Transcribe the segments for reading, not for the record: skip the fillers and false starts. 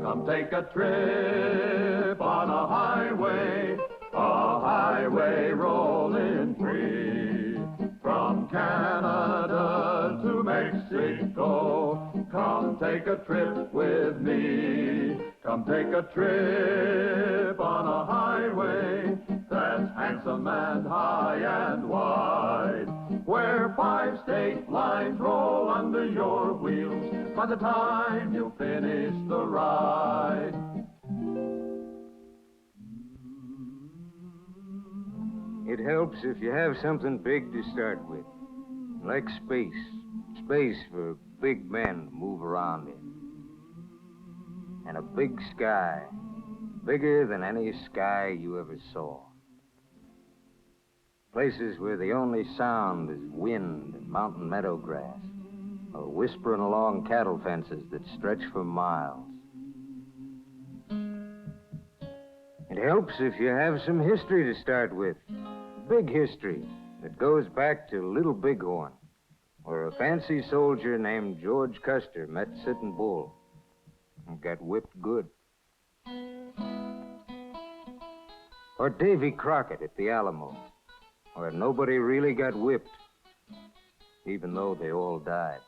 Come take a trip on a highway rolling free. From Canada to Mexico, come take a trip with me. Come take a trip on a highway that's handsome and high and wide, where 5 state lines roll under your wheels by the time you finish the ride. It helps if you have something big to start with, like space. Space for big men to move around in. And a big sky, bigger than any sky you ever saw. Places where the only sound is wind and mountain meadow grass, or whispering along cattle fences that stretch for miles. It helps if you have some history to start with. Big history that goes back to Little Bighorn, where a fancy soldier named George Custer met Sitting Bull and got whipped good. Or Davy Crockett at the Alamo, where nobody really got whipped, even though they all died.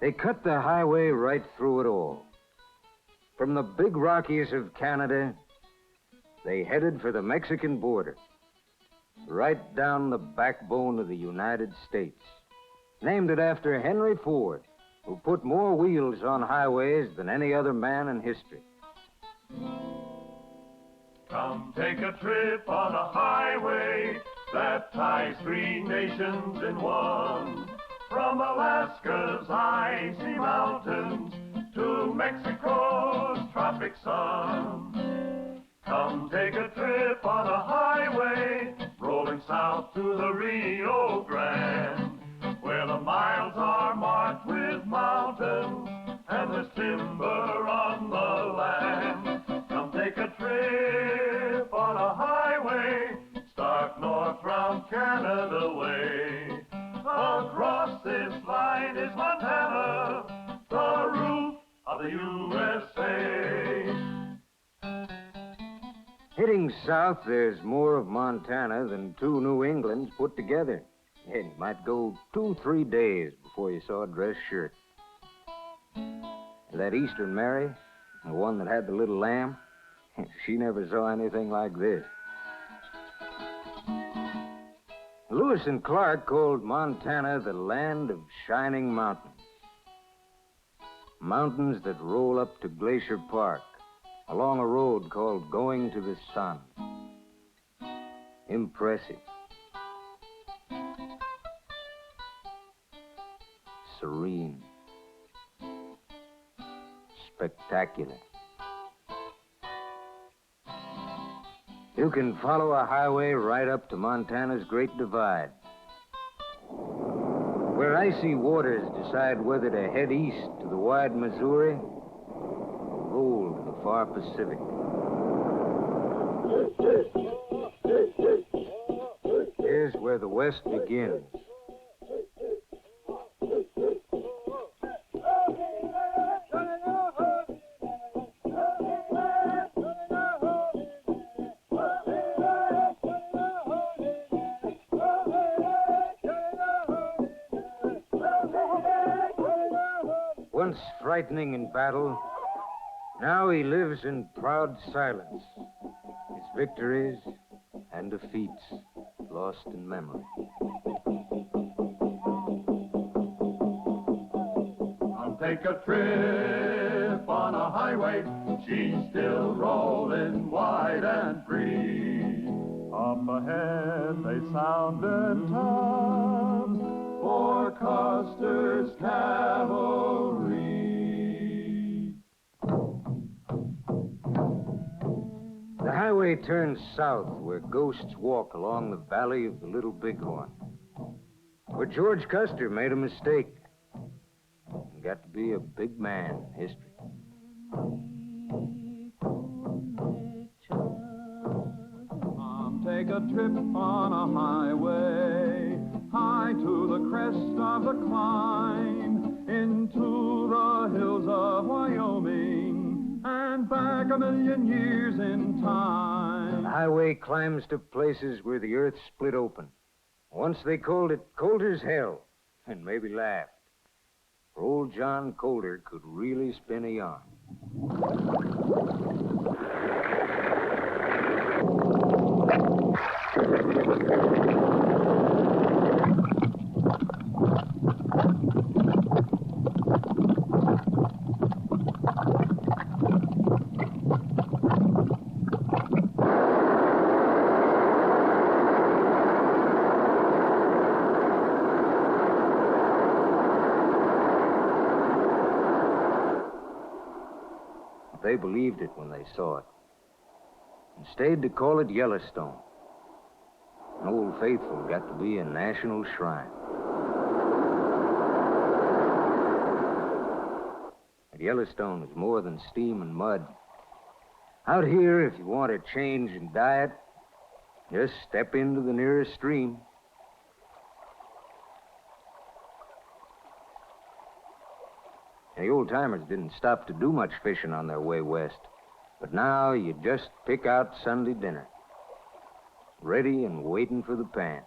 They cut the highway right through it all. From the big Rockies of Canada, they headed for the Mexican border, right down the backbone of the United States. Named it after Henry Ford, who put more wheels on highways than any other man in history. Come take a trip on a highway that ties 3 nations in one. From Alaska's icy mountains to Mexico's tropic sun. Come take a trip on a highway rolling south to the Rio Grande, where the miles are marked with mountains and there's timber on the land. Come take a trip on a highway, start north round Canada way. Across this line is Montana, the roof of the USA. Heading south, there's more of Montana than 2 New Englands put together. And you might go 2-3 days before you saw a dress shirt. That Eastern Mary, the one that had the little lamb, she never saw anything like this. Lewis and Clark called Montana the land of shining mountains. Mountains that roll up to Glacier Park, along a road called Going to the Sun. Impressive. Serene. Spectacular. You can follow a highway right up to Montana's Great Divide, where icy waters decide whether to head east to the wide Missouri or roll to the far Pacific. Here's where the West begins. Once frightening in battle, now he lives in proud silence, his victories and defeats lost in memory. Come take a trip on a highway, she's still rolling wide and free. Up ahead they sounded town for Custer's cavalry. The highway turns south where ghosts walk along the valley of the Little Bighorn, where George Custer made a mistake and got to be a big man in history. Take a trip on a highway, high to the crest of the climb, into the hills of Wyoming. back 1,000,000 years in time. The highway climbs to places where the earth split open. Once they called it cold as hell, and maybe laughed. For old John Colder could really spin a yarn. They believed it when they saw it, and stayed to call it Yellowstone. An Old Faithful got to be a national shrine. But Yellowstone is more than steam and mud. Out here, if you want a change in diet, just step into the nearest stream. The old-timers didn't stop to do much fishing on their way west. But now you just pick out Sunday dinner. Ready and waiting for the pan.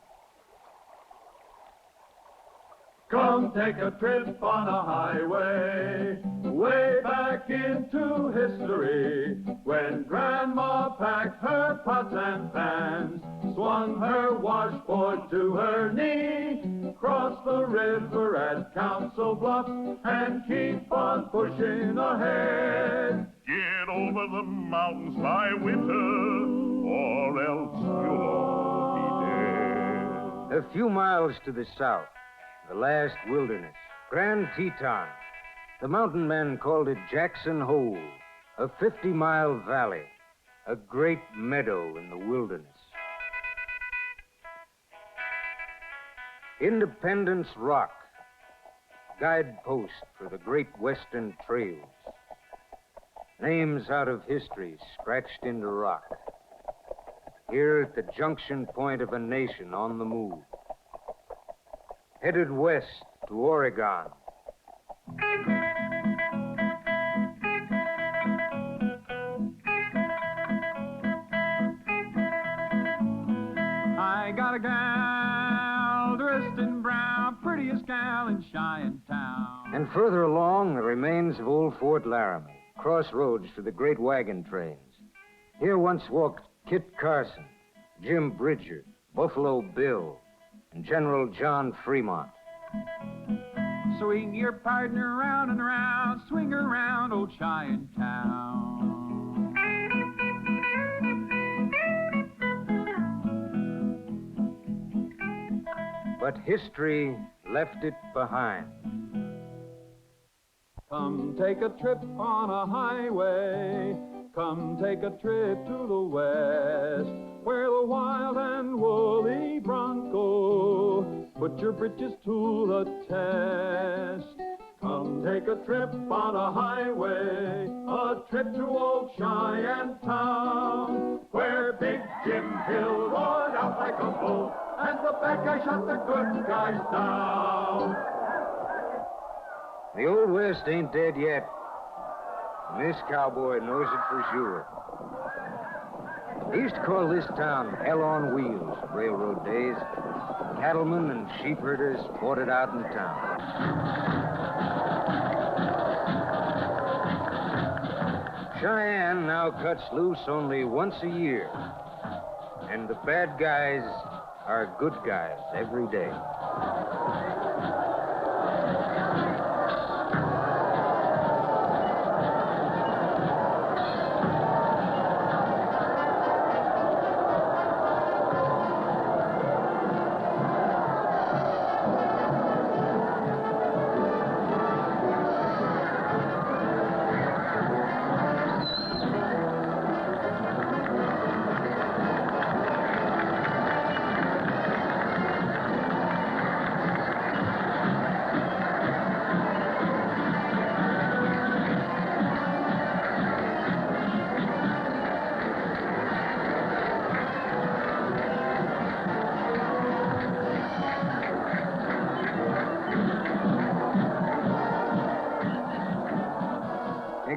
Come take a trip on a highway, way back into history, when Grandma packed her pots and pans, swung her washboard to her knee, crossed the river at Council Bluff, and keep on pushing ahead. Get over the mountains by winter, or else you'll all be dead. A few miles to the south, the last wilderness, Grand Teton. The mountain men called it Jackson Hole, a 50-mile valley, a great meadow in the wilderness. Independence Rock, guidepost for the great western trails. Names out of history scratched into rock. Here at the junction point of a nation on the move. Headed west to Oregon. I got a gal dressed in brown, prettiest gal in Cheyenne Town. And further along, the remains of old Fort Laramie, crossroads for the great wagon trains. Here once walked Kit Carson, Jim Bridger, Buffalo Bill, and General John Fremont. Swing your partner round and round, swing her around old Cheyenne Town. But history left it behind. Come take a trip on a highway. Come take a trip to the west, where the wild and woolly bronco put your britches to the test. Come take a trip on a highway, a trip to old Cheyenne Town, where Big Jim Hill roared out like a bull, and the bad guy shot the good guys down. The Old West ain't dead yet. And this cowboy knows it for sure. He used to call this town Hell on Wheels in railroad days. Cattlemen and sheep herders fought it out in town. Cheyenne now cuts loose only once a year. And the bad guys are good guys every day.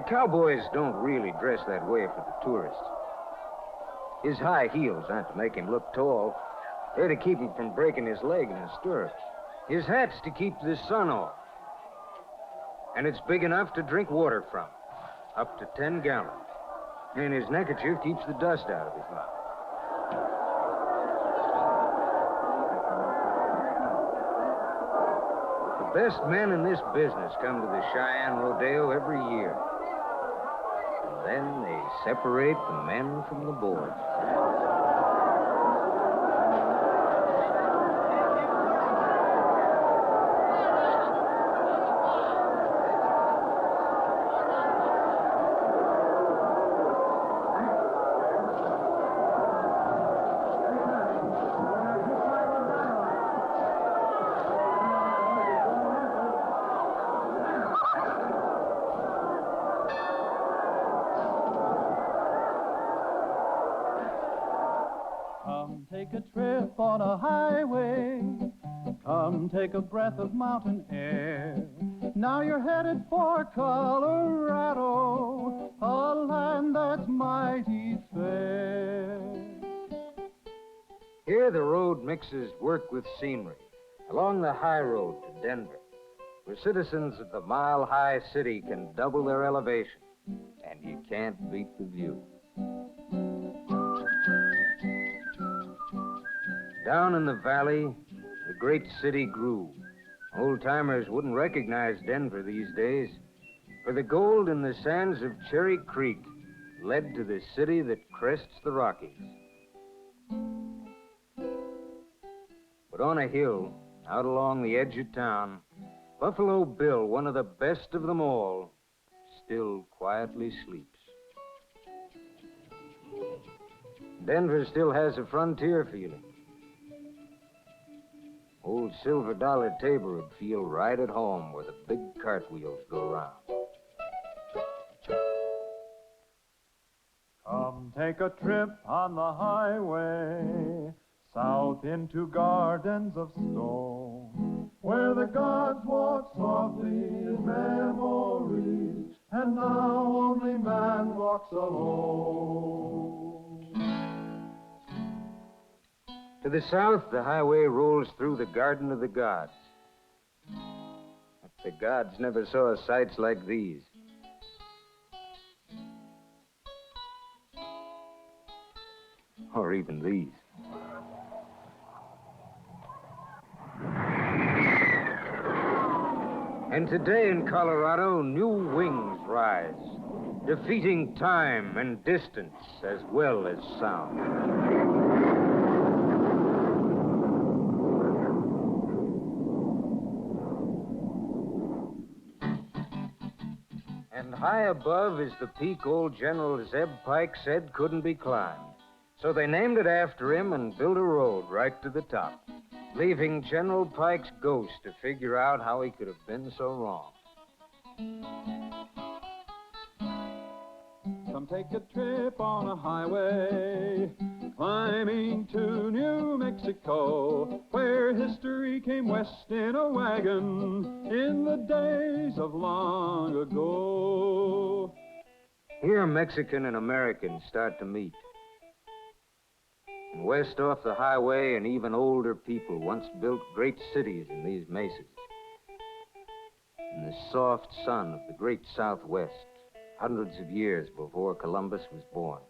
Cowboys don't really dress that way for the tourists. His high heels aren't to make him look tall. They're to keep him from breaking his leg in his stirrups. His hat's to keep the sun off. And it's big enough to drink water from, up to 10 gallons. And his neckerchief keeps the dust out of his mouth. The best men in this business come to the Cheyenne Rodeo every year. And then they separate the men from the boys. Take a trip on a highway. Come take a breath of mountain air. Now you're headed for Colorado, a land that's mighty fair. Here the road mixes work with scenery, along the high road to Denver, where citizens of the mile-high city can double their elevation, and you can't beat the view. Down in the valley, the great city grew. Old-timers wouldn't recognize Denver these days, for the gold in the sands of Cherry Creek led to the city that crests the Rockies. But on a hill, out along the edge of town, Buffalo Bill, one of the best of them all, still quietly sleeps. Denver still has a frontier feeling. Old Silver Dollar Tabor would feel right at home where the big cartwheels go round. Come take a trip on the highway, south into gardens of stone, where the gods walk softly in memories, and now only man walks alone. To the south, the highway rolls through the Garden of the Gods. But the gods never saw sights like these. Or even these. And today in Colorado, new wings rise, defeating time and distance as well as sound. And high above is the peak old General Zeb Pike said couldn't be climbed. So they named it after him and built a road right to the top, leaving General Pike's ghost to figure out how he could have been so wrong. Come take a trip on a highway, climbing to New Mexico, where history came west in a wagon in the days of long ago. Here, Mexican and American start to meet. And west off the highway, an even older people once built great cities in these mesas. In the soft sun of the great Southwest, hundreds of years before Columbus was born.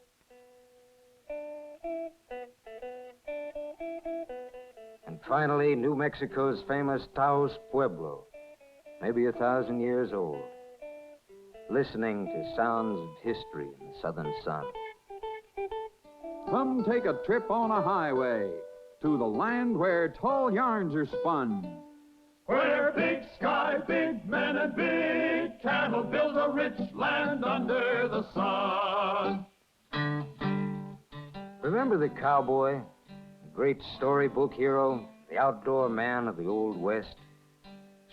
And finally, New Mexico's famous Taos Pueblo, maybe 1,000 years old, listening to sounds of history in the southern sun. Come take a trip on a highway to the land where tall yarns are spun, Where big sky, big men, and big cattle build a rich land under the sun. Remember the cowboy, the great storybook hero, the outdoor man of the Old West?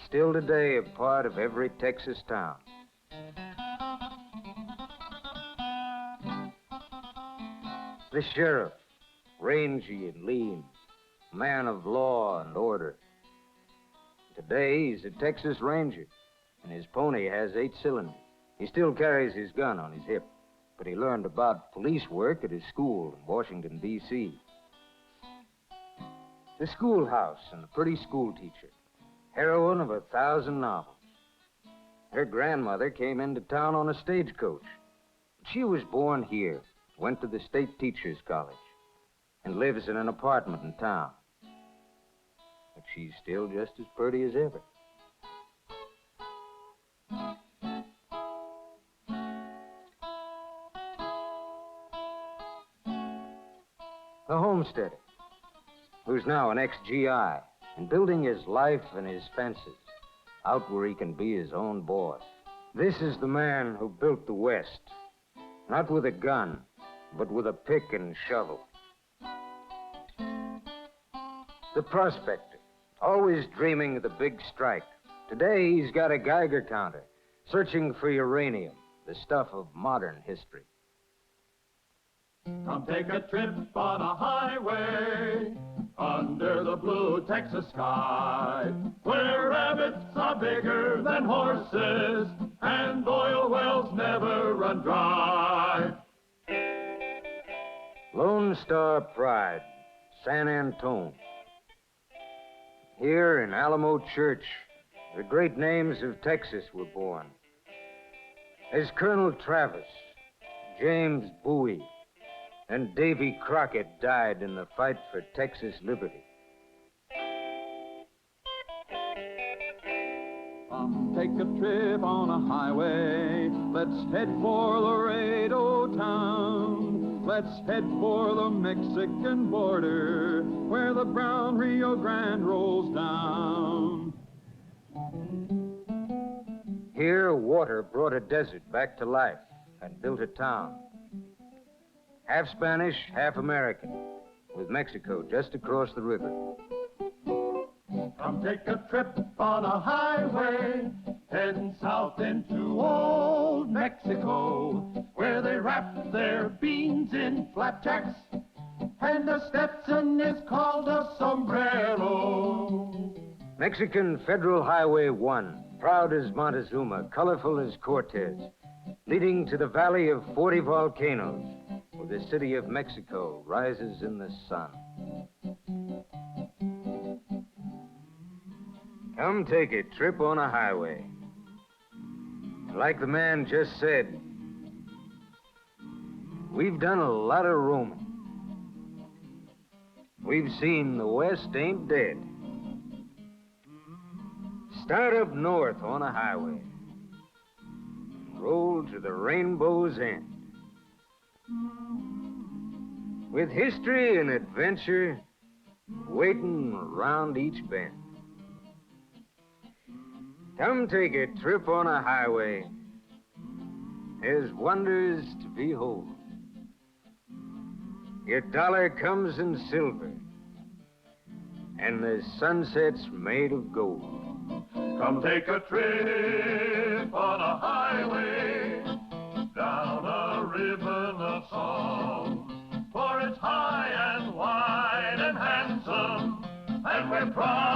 Still today a part of every Texas town. The sheriff, rangy and lean, man of law and order. Today, he's a Texas Ranger, and his pony has 8 cylinders. He still carries his gun on his hip, but he learned about police work at his school in Washington, D.C. The schoolhouse and the pretty schoolteacher, heroine of 1,000 novels. Her grandmother came into town on a stagecoach. She was born here, went to the State Teachers College, and lives in an apartment in town. But she's still just as pretty as ever. The homesteader, who's now an ex-GI and building his life and his fences out where he can be his own boss. This is the man who built the West, not with a gun, but with a pick and shovel. The prospector, always dreaming of the big strike. Today he's got a Geiger counter, searching for uranium, the stuff of modern history. Come take a trip on a highway under the blue Texas sky, where rabbits are bigger than horses and oil wells never run dry. Lone Star Pride, San Antone. Here in Alamo Church, the great names of Texas were born. As Colonel Travis, James Bowie, and Davy Crockett died in the fight for Texas liberty. Take a trip on a highway. Let's head for Laredo town. Let's head for the Mexican border, where the brown Rio Grande rolls down. Here, water brought a desert back to life and built a town. Half Spanish, half American, with Mexico just across the river. Come take a trip on a highway, heading south into old Mexico, where they wrap their beans in flapjacks, and the Stetson is called a sombrero. Mexican Federal Highway 1, proud as Montezuma, colorful as Cortez, leading to the valley of 40 volcanoes, where the city of Mexico rises in the sun. Come take a trip on a highway. Like the man just said, we've done a lot of roaming. We've seen the West ain't dead. Start up north on a highway. Roll to the rainbow's end. With history and adventure waiting around each bend. Come take a trip on a highway. There's wonders to behold. Your dollar comes in silver, and the sunset's made of gold. Come take a trip on a highway down a ribbon of song, for it's high and wide and handsome, and we're proud